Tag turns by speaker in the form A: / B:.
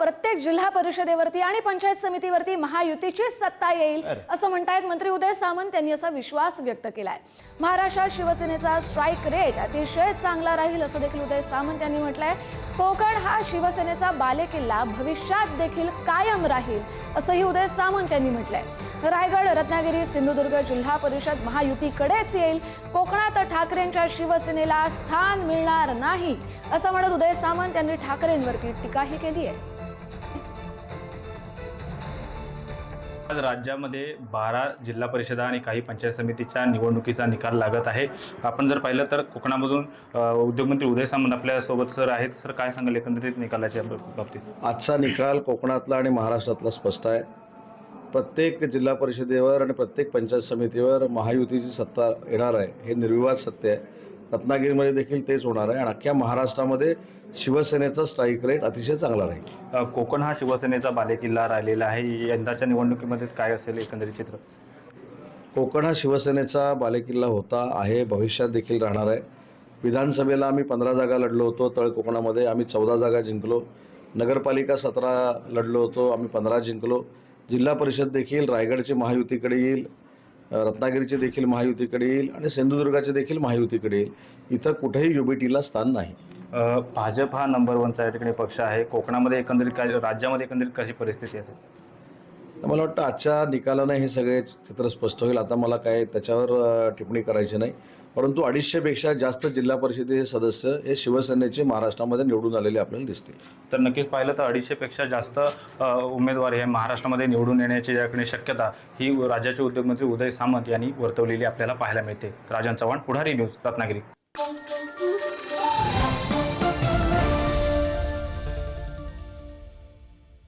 A: प्रत्येक जिल्हा परिषदेवरती आणि पंचायत समितीवरती महायुतीची सत्ता येईल असं म्हणतायत मंत्री उदय सामंत यांनी असा विश्वास व्यक्त केलाय। महाराष्ट्रात शिवसेनेचा स्ट्राईक रेट अतिशय चांगला राहील असं देखील उदय सामंत यांनी म्हटलंय। कोकण हा शिवसेनेचा बालेकिल्ला भविष्यात देखील कायम राहील असंही उदय सामंत यांनी म्हटलंय। रायगड, रत्नागिरी, सिंधुदुर्ग जिल्हा परिषद महायुतीकडेच येईल। कोकणात ठाकरेंच्या शिवसेनेला स्थान मिळणार नाही असं म्हणत उदय सामंत यांनी ठाकरेंवरती टीकाही केली आहे।
B: आज राज्यामध्ये 12 जिल्हा परिषदा आणि काही पंचायत समितीच्या निवडणुकीचा निकाल लागत आहे। आपण जर पाहिलं तर कोकणामधून उद्योगमंत्री उदय सामंत आपल्या सोबत सर आहेत। सर, काय सांगाल एकंदरीत निकालाच्या बाबतीत?
C: आजचा निकाल कोकणातला आणि महाराष्ट्रातला स्पष्ट आहे। प्रत्येक जिल्हा परिषदेवर आणि प्रत्येक पंचायत समितीवर महायुतीची सत्ता येणार आहे, हे निर्विवाद सत्य आहे। रत्नागिरीमध्ये देखील तेच होणार आहे आणि अख्ख्या महाराष्ट्रामध्ये शिवसेनेचा स्ट्राईक रेट अतिशय चांगला राहील।
B: कोकण हा शिवसेनेचा बालेकिल्ला राहिलेला आहे। यंदाच्या निवडणुकीमध्ये काय असेल एकंदरीत चित्र?
C: कोकण हा शिवसेनेचा बालेकिल्ला होता, आहे, भविष्यात देखील राहणार आहे। विधानसभेला आम्ही 15 जागा लढलो होतो, तळ कोकणामध्ये आम्ही 14 जागा जिंकलो। नगरपालिका 17 लढलो होतो, आम्ही 15 जिंकलो। जिल्हा परिषद देखील रायगडची महायुतीकडे येईल, रत्नागिरीचे देखील महायुतीकडे येईल आणि सिंधुदुर्गाचे देखील महायुतीकडे येईल। इथं कुठेही युबीटीला स्थान नाही।
B: भाजप हा नंबर 1चा या ठिकाणी पक्ष आहे। कोकणामध्ये एकंदरीत काय, राज्यामध्ये एकंदरीत कशी परिस्थिती असेल?
C: मला वाटतं आजच्या निकालाने हे सगळे चित्र स्पष्ट होईल। आता मला काय त्याच्यावर टिप्पणी करायची नाही, परंतु 250पेक्षा जास्त जिल्हा परिषदेचे सदस्य हे शिवसेनेचे महाराष्ट्रामध्ये निवडून आलेले आपल्याला दिसतील।
B: तर नक्कीच पाहिलं तर 250पेक्षा जास्त उमेदवार हे महाराष्ट्रामध्ये निवडून येण्याची याकडे शक्यता ही राज्याचे उद्योगमंत्री उदय सामंत यांनी वर्तवलेली आपल्याला पाहायला मिळते। राजन चव्हाण, पुढारी न्यूज, रत्नागिरी।